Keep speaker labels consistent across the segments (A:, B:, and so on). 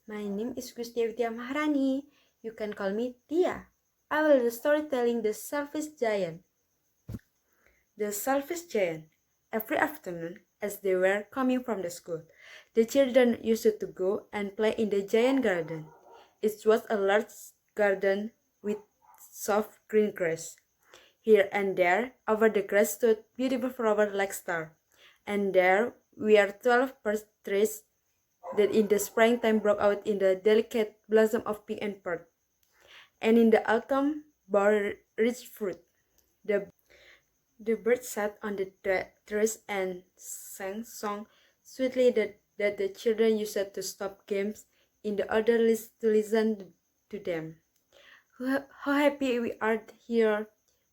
A: My name is Gusti Maharani. You can call me Tia. I will do storytelling The Selfish Giant. The Selfish Giant. Every afternoon, as they were coming from the school, the children used to go and play in the giant garden. It was a large garden with soft green grass. Here and there, over the grass stood beautiful flowers like stars, and there were 12 peach trees that in the springtime broke out in the delicate blossom of pink and purple, and in the autumn bore rich fruit. The birds sat on the trees and sang songs sweetly that the children used to stop games in the other to listen to them. How happy we are here,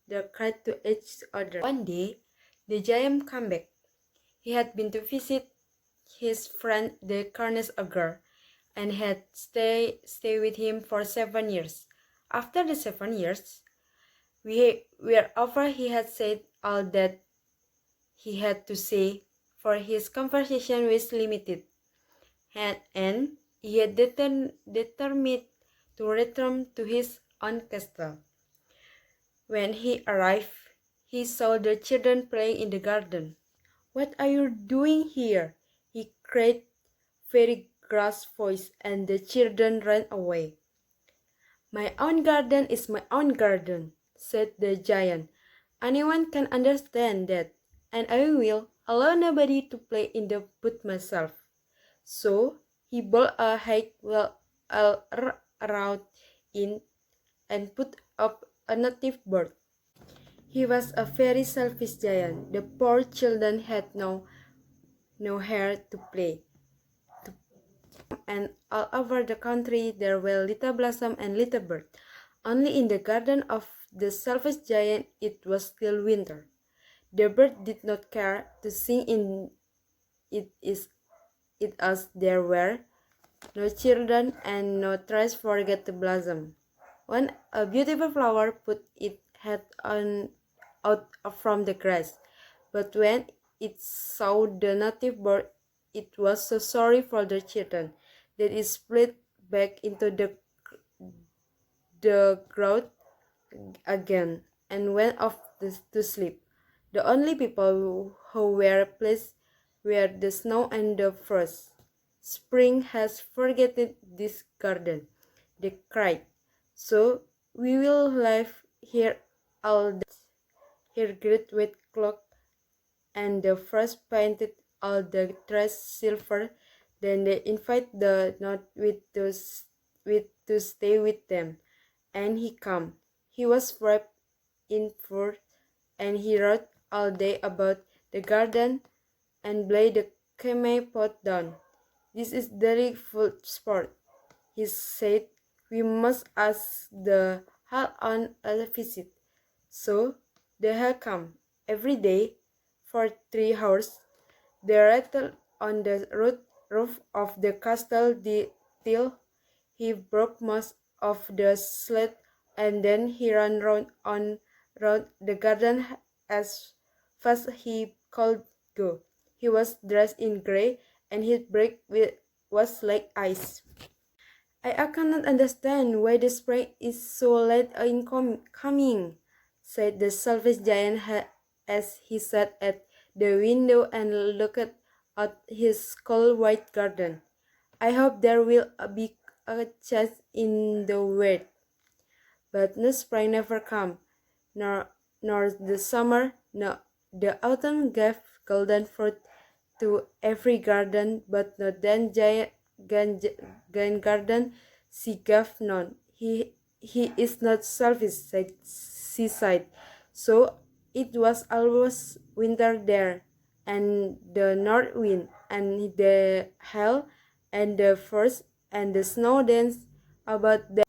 A: they cried to each other. One day, the giant came back. He had been to visit his friend the Carnage Ogre, and had stay with him for 7 years. After the 7 years were over, he had said all that he had to say, for his conversation was limited, and he had determined to return to his own castle. When he arrived, he saw the children playing in the garden. "What are you doing here?" he cried, very gruff voice, and the children ran away. "My own garden is my own garden," said the giant. "Anyone can understand that, and I will allow nobody to play in the but myself." So he built a height well around it and put up a native bird. He was a very selfish giant. The poor children had no hair to play. And all over the country there were little blossom and little bird. Only in the garden of the selfish giant it was still winter. The bird did not care to sing in it as there were no children and no trees forget to blossom. When a beautiful flower put its head out from the grass, but when it saw the native bird, it was so sorry for the children that it split back into the ground again and went off to sleep. The only people who were pleased were the snow and the frost. "Spring has forgotten this garden," they cried. "So we will live here all day." Here great white clock, and the frost painted all the trees silver. Then they invite the Northwind to stay with them, and he came. He was wrapped in fur, and he wrote all day about the garden and laid the camel pot down. "This is delightful sport," he said. "We must ask the hall on a visit." So the hall came every day for 3 hours. They rattled on the roof of the castle till he broke most of the slate, and then he ran round the garden as fast as he could go. He was dressed in grey, and his breath was like ice. I cannot understand why the spring is so late in coming," said the selfish giant as he sat at the window and looked at his cold white garden. "I hope there will be a change in the weather." But no spring never came, nor the summer, no the autumn gave golden fruit to every garden, but not then giant garden she gave none. He is not selfish," she sighed. "So it was always winter there, and the north wind, and the hail, and the frost, and the snow danced about them."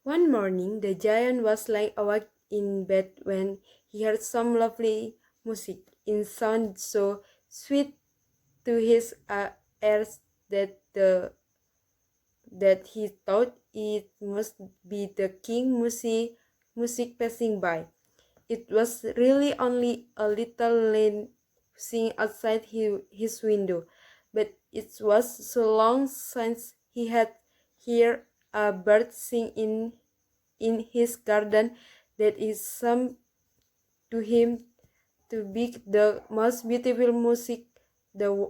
A: One morning, the giant was lying awake in bed when he heard some lovely music. It sounded so sweet to his ears that he thought it must be the king music passing by. It was really only a little lane singing outside his window, but it was so long since he he had heard a bird sing in his garden that is some to him to be the most beautiful music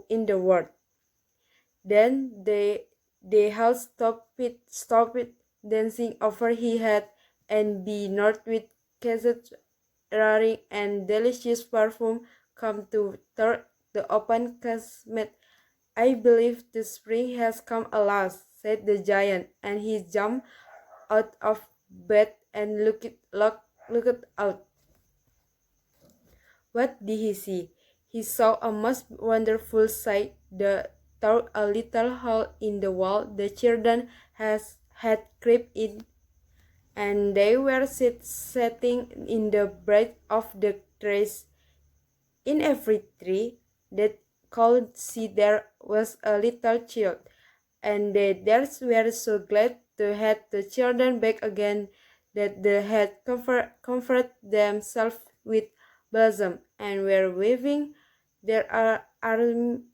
A: in the world. Then they all stopped dancing over his head and be north with cassettes roaring and delicious perfume come to the open casement. I believe the spring has come at last, said the giant, and he jumped out of bed and looked out. What did he see? He saw a most wonderful sight. Through a little hole in the wall the children had crept in, and they were sitting in the bright of the trees. In every tree that could see there was a little child, and the dads were so glad to have the children back again that they had comforted themselves with blossom and were waving their army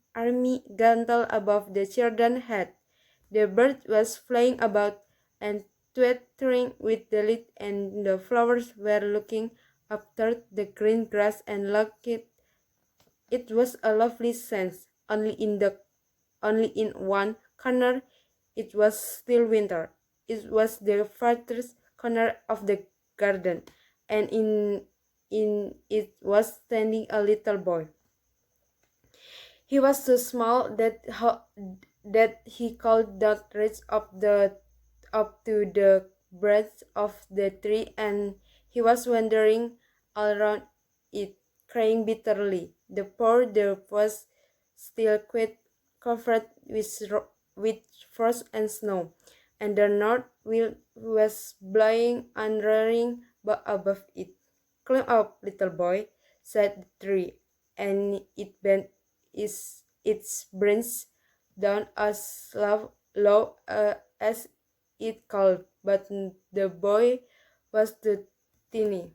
A: mantle above the children's head. The bird was flying about and twittering with delight, and the flowers were looking up toward the green grass and looking. It was a lovely sense, only in one corner it was still winter. It was the farthest corner of the garden, and in it was standing a little boy. He was so small that he could not reach up to the branch of the tree, and he was wandering all around it, crying bitterly. The poor dog was still quite covered with frost and snow, and the north wind was blowing and roaring above it. "Climb up, little boy," said the tree, and it bent its branches down as low as it could, but the boy was too tiny,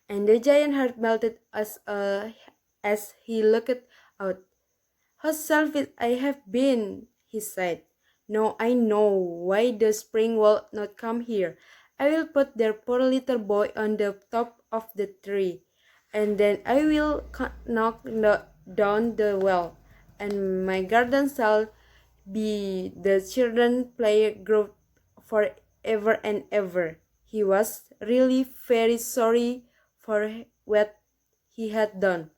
A: and the giant heart melted as he looked out. "How selfish I have been," he said. "Now I know why the spring will not come here. I will put their poor little boy on the top of the tree, and then I will knock down the well, and my garden shall be the children's playground forever and ever." He was really very sorry for what he had done.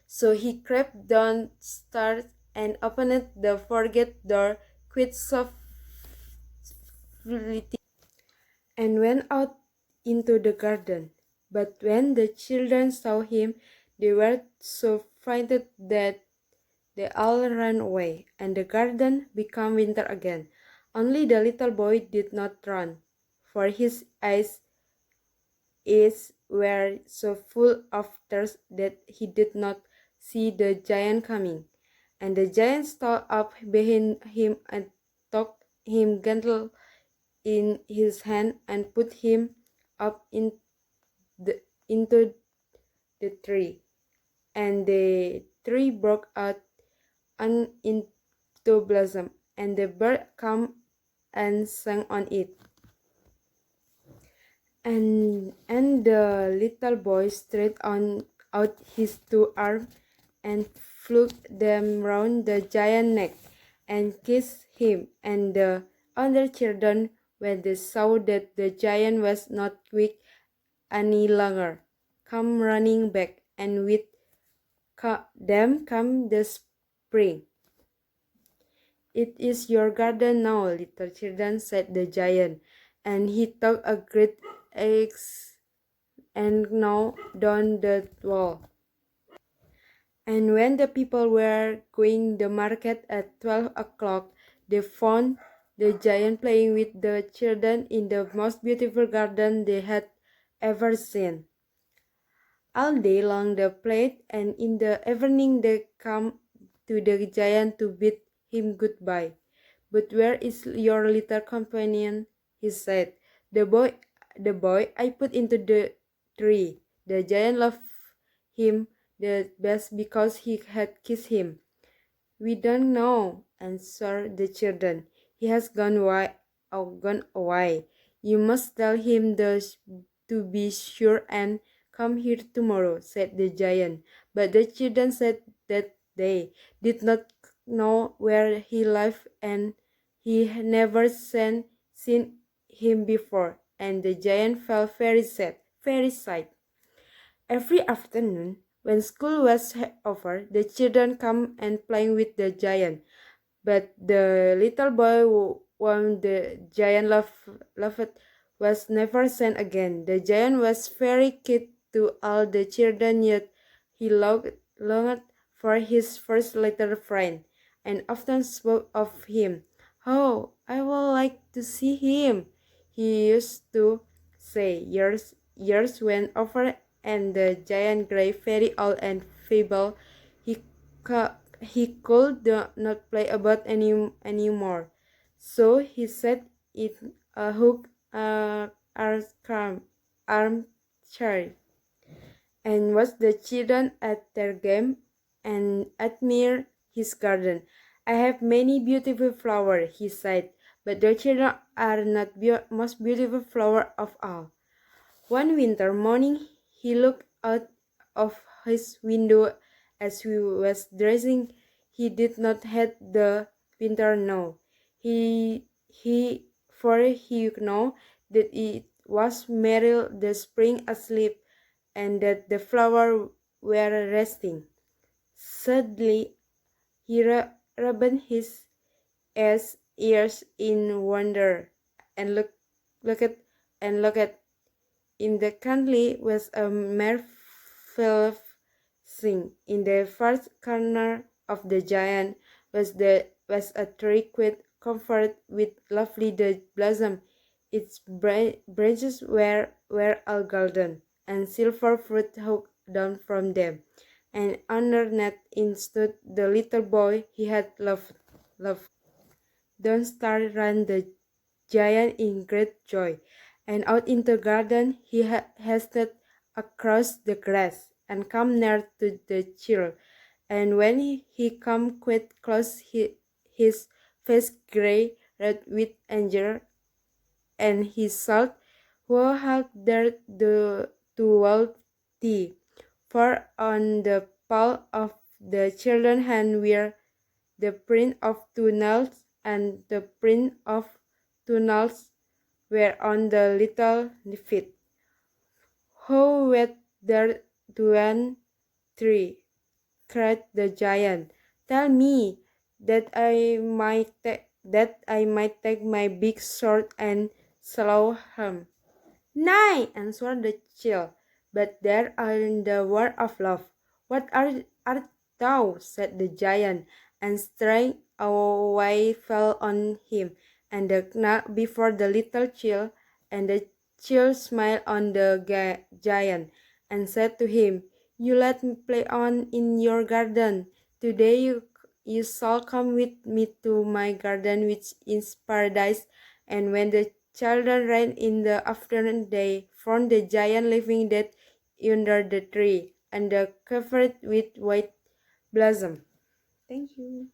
A: So he crept downstairs and opened the forget door quite softly and went out into the garden. But when the children saw him, they were so frightened that they all ran away, and the garden became winter again. Only the little boy did not run, for his eyes were so full of thirst that he did not see the giant coming. And the giant stood up behind him and took him gently in his hand and put him up into the tree. And the tree broke out into blossom, and the bird came and sang on it. And the little boy stretched out his two arms and flung them round the giant's neck and kissed him. And the other children, when they saw that the giant was not weak any longer, came running back, and with them came the spring. "It is your garden now, little children," said the giant, and he took a great axe and gnawed down the wall. And when the people were going to market at 12 o'clock, they found the giant playing with the children in the most beautiful garden they had ever seen. All day long they played, and in the evening they came to the giant to bid him goodbye. "But where is your little companion?" he said. The boy I put into the tree." The giant loved him the best because he had kissed him. "We don't know," answered the children. "He has gone away. You must tell him to be sure and come here tomorrow," said the giant. But the children said that they did not know where he lived and he had never seen him before, and the giant felt very sad, very sad. Every afternoon, when school was over, the children come and play with the giant. But the little boy whom the giant loved was never seen again. The giant was very kind to all the children, yet he longed for his first little friend, and often spoke of him. "Oh, I would like to see him," he used to say. Years went over, and the giant grew very old and feeble. He he could not play about anymore. So he sat in a hook armchair and watched the children at their game and admired his garden. "I have many beautiful flowers," he said, "but the children are not most beautiful flower of all." One winter morning, he looked out of his window as he was dressing. He did not hate the winter now. For he knew that it was merely the spring asleep and that the flowers were resting. Suddenly, he rubbed his ears in wonder and looked looked. In the country was a marvelous thing. In the first corner of the giant was a tree quite covered with lovely blossom. Its branches were all golden, and silver fruit hung down from them. And underneath it stood the little boy he had loved. Don't start, ran the giant in great joy, and out into the garden he hastened across the grass and come near to the child. And when he come quite close, his face grey red with anger, and he thought, "Who had dared to wild thee?" For on the palm of the children's hand were the print of two nails, and the print of two nails were on the little feet. "Who wet there to tree?" cried the giant. "Tell me, that I might take my big sword and slow him." "Nay," answered the child, "but there are the word of love." "What art thou?" said the giant, and straight away fell on him, and knelt before the little child. And the child smiled on the giant, and said to him, "You let me play on in your garden. Today you shall come with me to my garden, which is paradise." And when the children ran in the afternoon, they found the giant living dead under the tree, and covered with white blossom. Thank you.